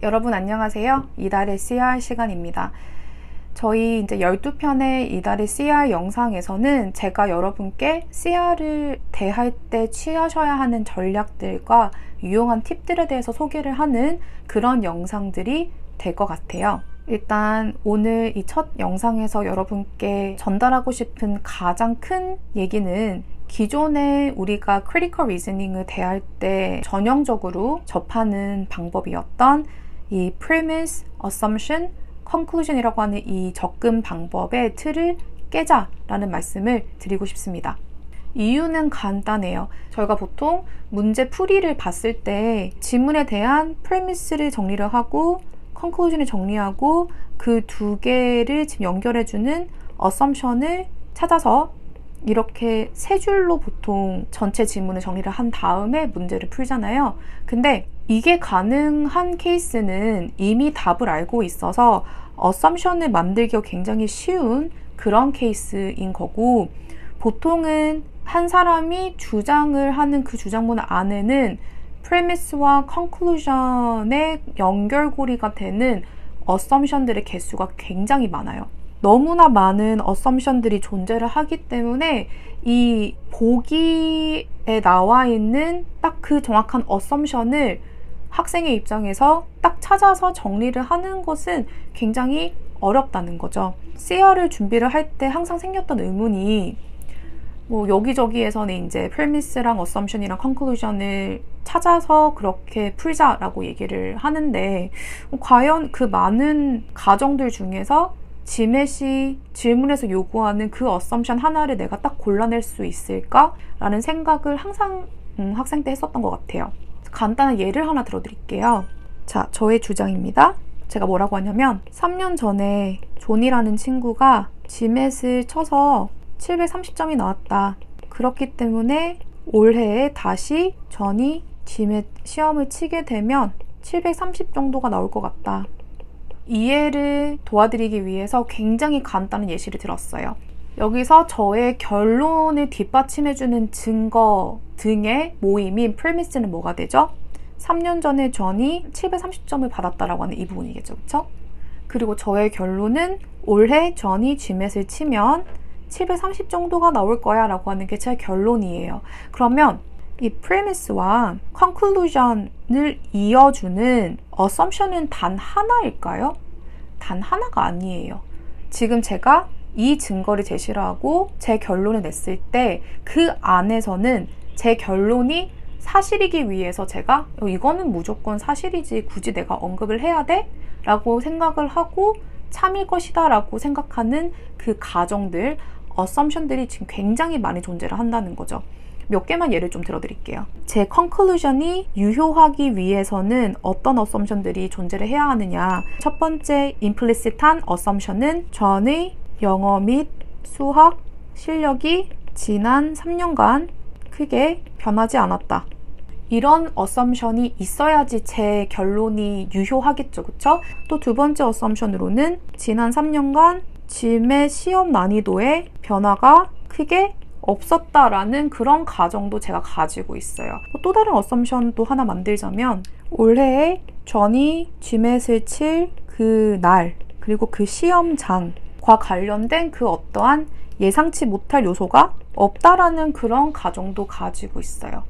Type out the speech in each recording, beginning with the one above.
여러분 안녕하세요. 이달의 CR 시간입니다. 저희 이제 12편의 이달의 CR 영상에서는 제가 여러분께 CR을 대할 때 취하셔야 하는 전략들과 유용한 팁들에 대해서 소개를 하는 그런 영상들이 될 것 같아요. 일단 오늘 이 첫 영상에서 여러분께 전달하고 싶은 가장 큰 얘기는 기존에 우리가 크리티컬 리즈닝을 대할 때 전형적으로 접하는 방법이었던 이 premise, assumption, conclusion이라고 하는 이 접근 방법의 틀을 깨자라는 말씀을 드리고 싶습니다. 이유는 간단해요. 저희가 보통 문제 풀이를 봤을 때 지문에 대한 premise를 정리를 하고 conclusion을 정리하고 그 두 개를 지금 연결해주는 assumption을 찾아서 이렇게 세 줄로 보통 전체 지문을 정리를 한 다음에 문제를 풀잖아요. 근데 이게 가능한 케이스는 이미 답을 알고 있어서 어썸션을 만들기가 굉장히 쉬운 그런 케이스인 거고, 보통은 한 사람이 주장을 하는 그 주장문 안에는 프레미스와 컨클루전의 연결고리가 되는 어썸션들의 개수가 굉장히 많아요. 너무나 많은 어썸션들이 존재를 하기 때문에 이 보기에 나와 있는 딱 그 정확한 어썸션을 학생의 입장에서 딱 찾아서 정리를 하는 것은 굉장히 어렵다는 거죠. CR을 준비를 할 때 항상 생겼던 의문이 뭐 여기저기에서는 이제 프리미스랑 어썸션이랑 컨클루전을 찾아서 그렇게 풀자라고 얘기를 하는데 과연 그 많은 가정들 중에서 지맷이 질문에서 요구하는 그 어썸션 하나를 내가 딱 골라낼 수 있을까? 라는 생각을 항상 학생 때 했었던 것 같아요. 간단한 예를 하나 들어드릴게요. 자, 저의 주장입니다. 제가 뭐라고 하냐면 3년 전에 존이라는 친구가 지맷을 쳐서 730점이 나왔다. 그렇기 때문에 올해에 다시 존이 지맷 시험을 치게 되면 730 정도가 나올 것 같다. 이해를 도와드리기 위해서 굉장히 간단한 예시를 들었어요. 여기서 저의 결론을 뒷받침해주는 증거 등의 모임인 프리미스는 뭐가 되죠? 3년 전에 존이 730점을 받았다라고 하는 이 부분이겠죠, 그쵸? 그리고 저의 결론은 올해 존이 지맷을 치면 730 정도가 나올 거야 라고 하는 게 제 결론이에요. 그러면 이 프리미스와 컨클루전을 이어주는 어썸션은 단 하나일까요? 단 하나가 아니에요. 지금 제가 이 증거를 제시를 하고 제 결론을 냈을 때 그 안에서는 제 결론이 사실이기 위해서 제가 이거는 무조건 사실이지 굳이 내가 언급을 해야 돼? 라고 생각을 하고 참일 것이다 라고 생각하는 그 가정들, 어썸션들이 지금 굉장히 많이 존재를 한다는 거죠. 몇 개만 예를 좀 들어드릴게요. 제 컨클루전이 유효하기 위해서는 어떤 어썸션들이 존재를 해야 하느냐. 첫 번째 임플리시트한 어썸션은 존의 영어 및 수학 실력이 지난 3년간 크게 변하지 않았다. 이런 어썸션이 있어야지 제 결론이 유효하겠죠, 그쵸? 또 두 번째 어썸션으로는 지난 3년간 지맷 시험 난이도의 변화가 크게 없었다라는 그런 가정도 제가 가지고 있어요. 또 다른 어썸션도 하나 만들자면 올해에 존이 지맷을 칠 그 날 그리고 그 시험장과 관련된 그 어떠한 예상치 못할 요소가 없다라는 그런 가정도 가지고 있어요.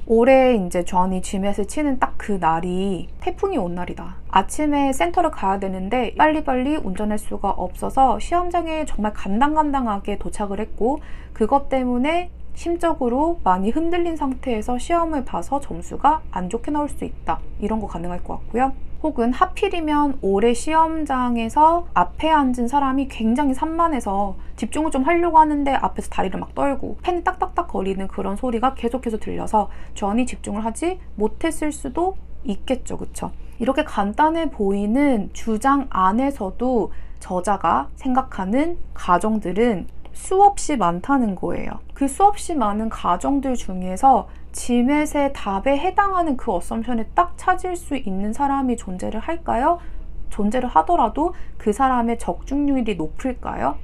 올해 이제 존이 지맷을 치는 딱 그 날이 태풍이 온 날이다. 아침에 센터를 가야 되는데 빨리빨리 운전할 수가 없어서 시험장에 정말 간당간당하게 도착을 했고 그것 때문에 심적으로 많이 흔들린 상태에서 시험을 봐서 점수가 안 좋게 나올 수 있다. 이런 거 가능할 것 같고요. 혹은 하필이면 올해 시험장에서 앞에 앉은 사람이 굉장히 산만해서 집중을 좀 하려고 하는데 앞에서 다리를 막 떨고 펜이 딱딱딱 거리는 그런 소리가 계속해서 들려서 존이 집중을 하지 못했을 수도 있겠죠, 그쵸? 이렇게 간단해 보이는 주장 안에서도 저자가 생각하는 가정들은 수없이 많다는 거예요. 그 수없이 많은 가정들 중에서 지맷의 답에 해당하는 그 어썸션을 딱 찾을 수 있는 사람이 존재를 할까요? 존재를 하더라도 그 사람의 적중률이 높을까요?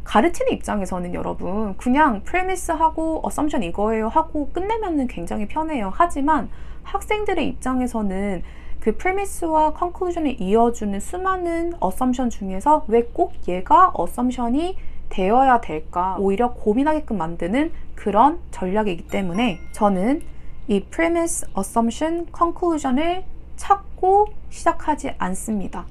가르치는 입장에서는 여러분 그냥 프리미스하고 어썸션 이거예요 하고 끝내면은 굉장히 편해요. 하지만 학생들의 입장에서는 그 프리미스와 컨클루전을 이어주는 수많은 어썸션 중에서 왜 꼭 얘가 어썸션이 되어야 될까 오히려 고민하게끔 만드는 그런 전략이기 때문에 저는 이 premise, assumption, conclusion을 찾고 시작하지 않습니다.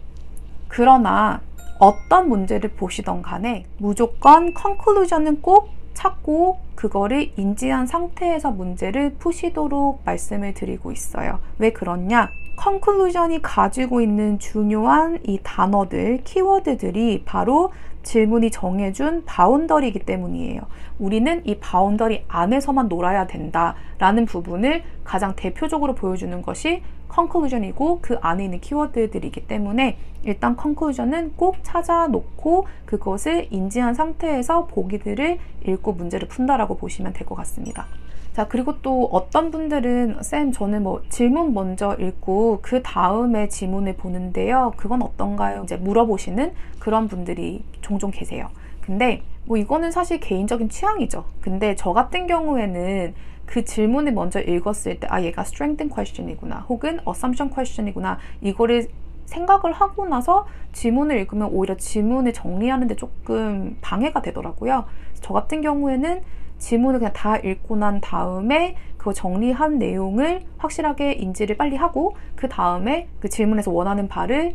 그러나 어떤 문제를 보시던 간에 무조건 conclusion은 꼭 찾고 그거를 인지한 상태에서 문제를 푸시도록 말씀을 드리고 있어요. 왜 그러냐? conclusion이 가지고 있는 중요한 이 단어들, 키워드들이 바로 질문이 정해준 바운더리이기 때문이에요. 우리는 이 바운더리 안에서만 놀아야 된다라는 부분을 가장 대표적으로 보여주는 것이 conclusion이고 그 안에 있는 키워드들이기 때문에 일단 conclusion은 꼭 찾아놓고 그것을 인지한 상태에서 보기들을 읽고 문제를 푼다라고 보시면 될 것 같습니다. 자, 그리고 또 어떤 분들은 쌤 저는 뭐 질문 먼저 읽고 그 다음에 지문을 보는데요. 그건 어떤가요? 이제 물어보시는 그런 분들이 종종 계세요. 근데 뭐 이거는 사실 개인적인 취향이죠. 근데 저 같은 경우에는 그 질문을 먼저 읽었을 때 아 얘가 strengthen question이구나 혹은 assumption question이구나 이거를 생각을 하고 나서 지문을 읽으면 오히려 지문을 정리하는 데 조금 방해가 되더라고요. 저 같은 경우에는 지문을 그냥 다 읽고 난 다음에 그 정리한 내용을 확실하게 인지를 빨리 하고 그 다음에 그 질문에서 원하는 바를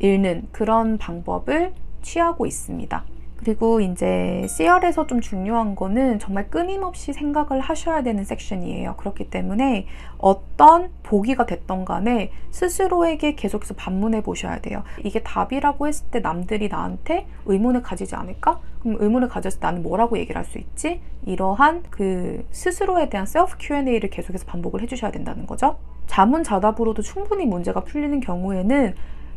읽는 그런 방법을 취하고 있습니다. 그리고 이제 CR에서 좀 중요한 거는 정말 끊임없이 생각을 하셔야 되는 섹션이에요. 그렇기 때문에 어떤 보기가 됐던 간에 스스로에게 계속해서 반문해 보셔야 돼요. 이게 답이라고 했을 때 남들이 나한테 의문을 가지지 않을까? 그럼 의문을 가졌을 때 나는 뭐라고 얘기를 할 수 있지? 이러한 그 스스로에 대한 셀프 Q&A를 계속해서 반복을 해주셔야 된다는 거죠. 자문자답으로도 충분히 문제가 풀리는 경우에는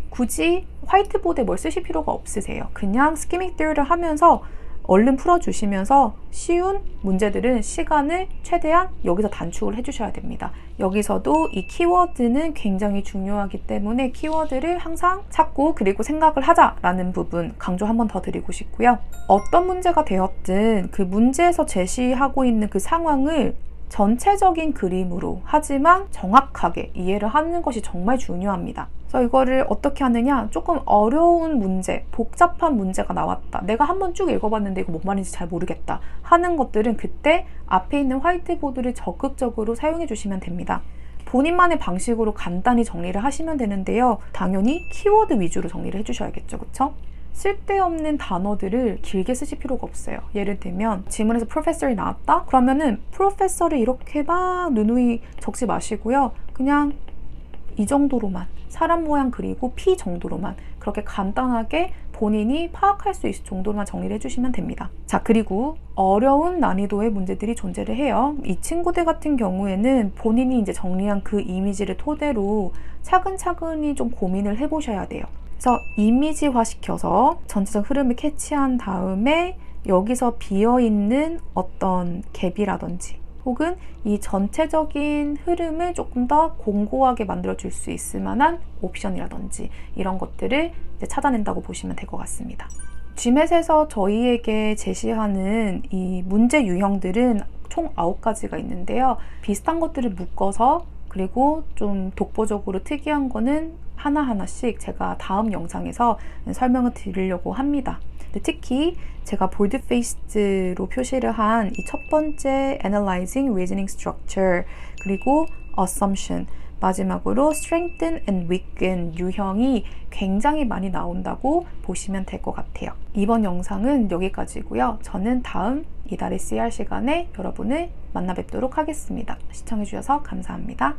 굳이 화이트보드에 뭘 쓰실 필요가 없으세요. 그냥 스키밍 듀얼을 하면서 얼른 풀어주시면서 쉬운 문제들은 시간을 최대한 여기서 단축을 해주셔야 됩니다. 여기서도 이 키워드는 굉장히 중요하기 때문에 키워드를 항상 찾고 그리고 생각을 하자라는 부분 강조 한 번 더 드리고 싶고요. 어떤 문제가 되었든 그 문제에서 제시하고 있는 그 상황을 전체적인 그림으로 하지만 정확하게 이해를 하는 것이 정말 중요합니다. 그래서 이거를 어떻게 하느냐, 조금 어려운 문제, 복잡한 문제가 나왔다. 내가 한번 쭉 읽어봤는데 이거 뭔 말인지 잘 모르겠다 하는 것들은 그때 앞에 있는 화이트보드를 적극적으로 사용해 주시면 됩니다. 본인만의 방식으로 간단히 정리를 하시면 되는데요. 당연히 키워드 위주로 정리를 해주셔야겠죠. 그쵸? 쓸데없는 단어들을 길게 쓰실 필요가 없어요. 예를 들면 지문에서 professor이 나왔다? 그러면은 professor를 이렇게 막 누누이 적지 마시고요. 그냥 이 정도로만 사람 모양 그리고 P 정도로만 그렇게 간단하게 본인이 파악할 수 있을 정도로만 정리를 해주시면 됩니다. 자, 그리고 어려운 난이도의 문제들이 존재를 해요. 이 친구들 같은 경우에는 본인이 이제 정리한 그 이미지를 토대로 차근차근히 좀 고민을 해보셔야 돼요. 그래서 이미지화 시켜서 전체적 흐름을 캐치한 다음에 여기서 비어있는 어떤 갭이라든지 혹은 이 전체적인 흐름을 조금 더 공고하게 만들어줄 수 있을 만한 옵션이라든지 이런 것들을 이제 찾아낸다고 보시면 될 것 같습니다. GMAT에서 저희에게 제시하는 이 문제 유형들은 총 9가지가 있는데요. 비슷한 것들을 묶어서 그리고 좀 독보적으로 특이한 거는 하나하나씩 제가 다음 영상에서 설명을 드리려고 합니다. 특히 제가 볼드페이스로 표시를 한 이 첫 번째 Analyzing Reasoning Structure 그리고 Assumption 마지막으로 Strengthen and Weaken 유형이 굉장히 많이 나온다고 보시면 될 것 같아요. 이번 영상은 여기까지고요. 저는 다음 이달의 CR 시간에 여러분을 만나 뵙도록 하겠습니다. 시청해주셔서 감사합니다.